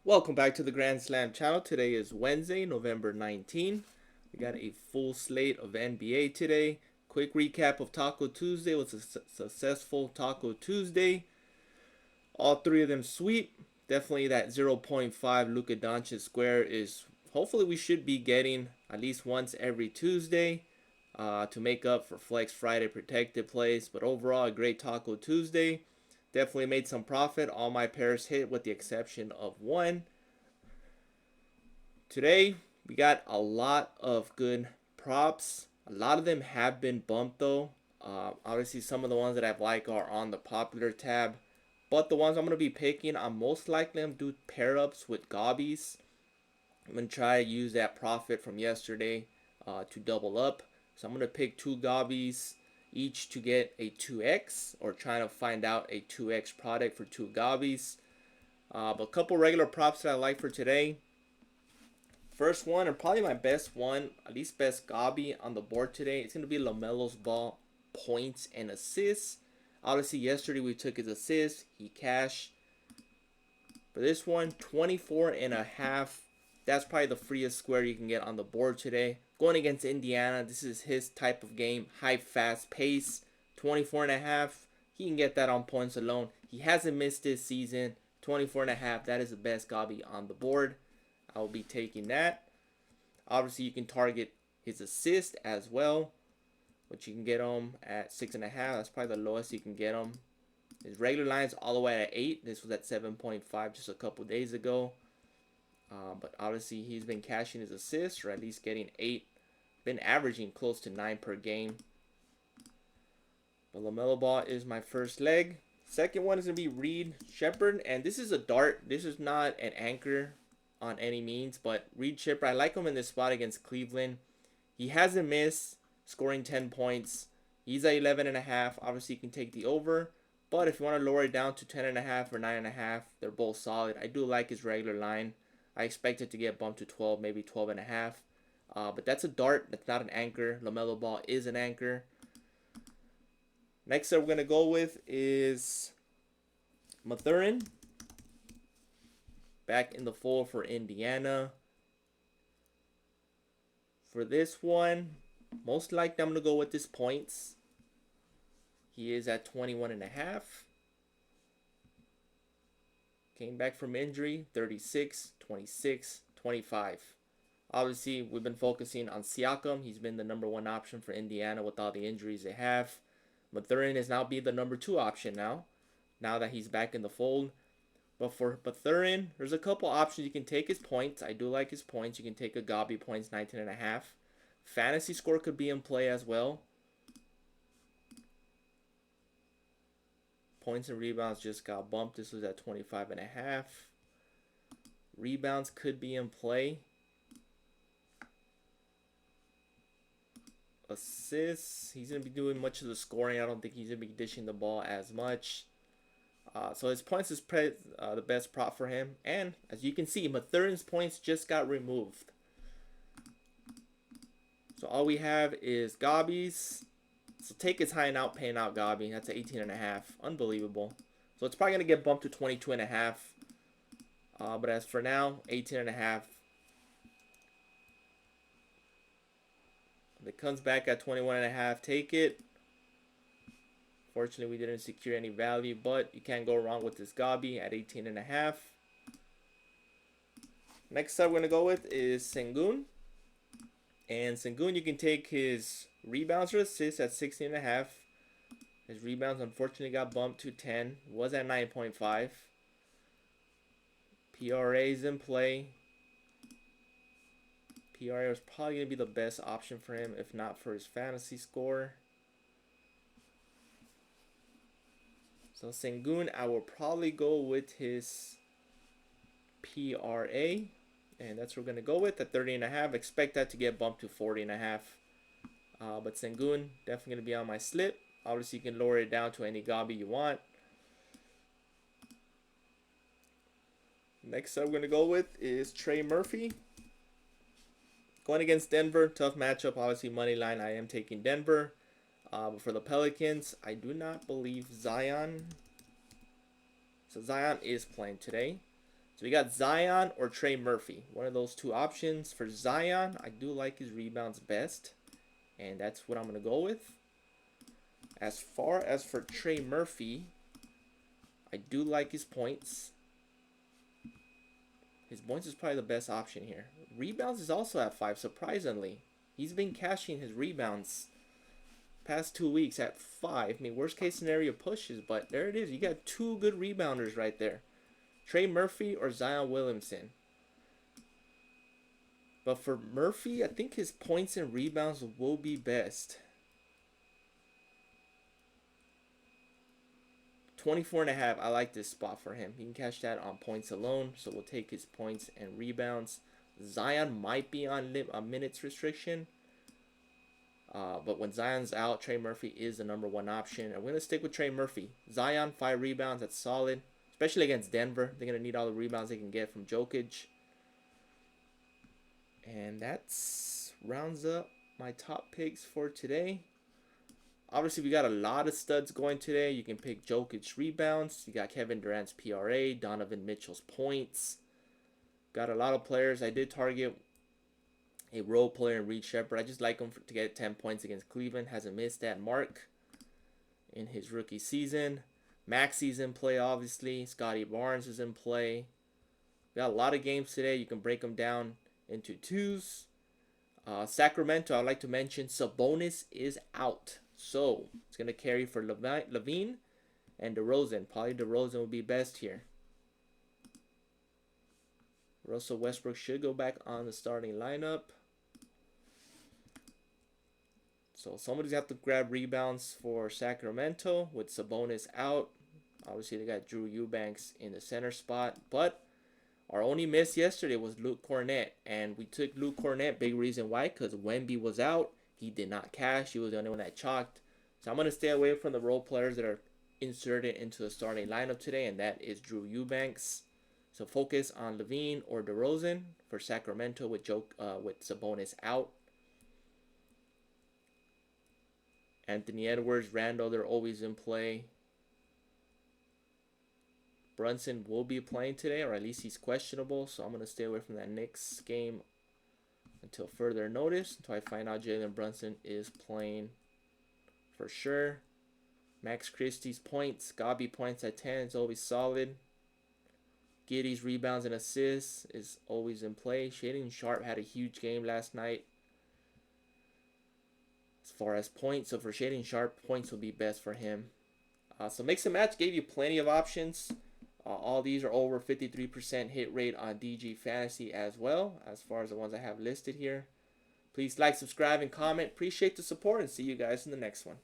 Welcome back to the Grand Slam channel. Today is Wednesday, November 19th. We got a full slate of NBA today. Quick recap of Taco Tuesday. Was a successful Taco Tuesday. All three of them sweep. Definitely that zero point 0.5 Luka Doncic square is hopefully we should be getting at least once every Tuesday to make up for Flex Friday protected plays. But overall, a great Taco Tuesday. Definitely made some profit. All my pairs hit with the exception of one. Today, we got a lot of good props. A lot of them have been bumped though. Obviously, some of the ones that I've liked are on the popular tab. But the ones I'm going to be picking, I'm most likely going to do pair ups with gobbies. I'm going to try to use that profit from yesterday to double up. So I'm going to pick two gobbies each to get a 2x, or trying to find out a 2x product for two gobbies. But a couple regular props that I like for today. First one, and probably my best one, at least best gobby on the board today, it's going to be LaMelo's ball points and assists. Obviously, yesterday we took his assist. He cashed. For this one, 24.5. That's probably the freest square you can get on the board today. Going against Indiana, this is his type of game. High, fast pace. 24.5. He can get that on points alone. He hasn't missed this season. 24.5. That is the best gobby on the board. I will be taking that. Obviously, you can target his assist as well, which you can get him at 6.5. That's probably the lowest you can get him. His regular line's all the way at 8. This was at 7.5 just a couple days ago. But obviously, he's been cashing his assists, or at least getting 8. Been averaging close to 9 per game. But LaMelo Ball is my first leg. Second one is going to be Reed Shepherd. And this is a dart. This is not an anchor on any means. But Reed Shepherd, I like him in this spot against Cleveland. He hasn't missed, scoring 10 points. He's at 11.5. Obviously, you can take the over. But if you want to lower it down to 10.5 or 9.5, they're both solid. I do like his regular line. I expect it to get bumped to 12, maybe 12.5. But that's a dart. That's not an anchor. LaMelo Ball is an anchor. Next that we're going to go with is Mathurin. Back in the fold for Indiana. For this one, most likely I'm going to go with his points. He is at 21.5. Came back from injury, 36, 26, 25. Obviously, we've been focusing on Siakam. He's been the number one option for Indiana with all the injuries they have. Mathurin is now be the number 2 option now that he's back in the fold. But for Mathurin, there's a couple options. You can take his points. I do like his points. You can take a gobby points, 19.5. Fantasy score could be in play as well. Points and rebounds just got bumped. This was at 25.5. Rebounds could be in play. Assists, he's going to be doing much of the scoring. I don't think he's going to be dishing the ball as much. So his points is the best prop for him. And as you can see, Mathurin's points just got removed. So all we have is gobbies. So take his high and out, paying out gobby. That's 18.5. Unbelievable. So it's probably going to get bumped to 22.5. But as for now, 18.5. If it comes back at 21.5, take it. Fortunately, we didn't secure any value, but you can't go wrong with this gobby at 18.5. Next up we're going to go with is Sengun. And Sengun, you can take his rebounds or assists at 16.5. His rebounds unfortunately got bumped to 10. Was at 9.5. PRA is in play. PRA was probably going to be the best option for him, if not for his fantasy score. So Sengun, I will probably go with his PRA. And that's what we're going to go with at 30.5. Expect that to get bumped to 40.5. But Sengun, definitely going to be on my slip. Obviously, you can lower it down to any gobby you want. Next up we're going to go with is Trey Murphy. Going against Denver, tough matchup. Obviously, money line, I am taking Denver. But for the Pelicans, I do not believe Zion. So Zion is playing today. So we got Zion or Trey Murphy. One of those two options. For Zion, I do like his rebounds best, and that's what I'm going to go with. As far as for Trey Murphy, I do like his points. His points is probably the best option here. Rebounds is also at 5, surprisingly. He's been cashing his rebounds past 2 weeks at 5. I mean, worst case scenario pushes, but there it is. You got two good rebounders right there. Trey Murphy or Zion Williamson. But for Murphy, I think his points and rebounds will be best. 24.5, I like this spot for him. He can cash that on points alone, so we'll take his points and rebounds. Zion might be on a minutes restriction, but when Zion's out, Trey Murphy is the #1 option. I'm going to stick with Trey Murphy. Zion, 5 rebounds, that's solid, especially against Denver. They're going to need all the rebounds they can get from Jokic. And that's rounds up my top picks for today. Obviously, we got a lot of studs going today. You can pick Jokic's rebounds. You got Kevin Durant's PRA, Donovan Mitchell's points. Got a lot of players. I did target a role player in Reed Shepherd. I just like him to get 10 points against Cleveland. Hasn't missed that mark in his rookie season. Maxi's in play, obviously. Scotty Barnes is in play. We got a lot of games today. You can break them down into twos. Sacramento, I'd like to mention Sabonis is out. So, it's going to carry for Levine and DeRozan. Probably DeRozan will be best here. Russell Westbrook should go back on the starting lineup. So, somebody's got to grab rebounds for Sacramento with Sabonis out. Obviously, they got Drew Eubanks in the center spot. But our only miss yesterday was Luke Cornett. And we took Luke Cornett. Big reason why, because Wemby was out. He did not cash. He was the only one that chalked. So I'm going to stay away from the role players that are inserted into the starting lineup today, and that is Drew Eubanks. So focus on Levine or DeRozan for Sacramento with Sabonis out. Anthony Edwards, Randall, they're always in play. Brunson will be playing today, or at least he's questionable, so I'm going to stay away from that Knicks game until further notice, until I find out Jalen Brunson is playing for sure. Max Christie's points, Gabi points at 10 is always solid. Giddey's rebounds and assists is always in play. Shaedon Sharpe had a huge game last night as far as points, so for Shaedon Sharpe, points will be best for him. So Mix and Match gave you plenty of options. All these are over 53% hit rate on DG Fantasy as well, as far as the ones I have listed here. Please like, subscribe, and comment. Appreciate the support, and see you guys in the next one.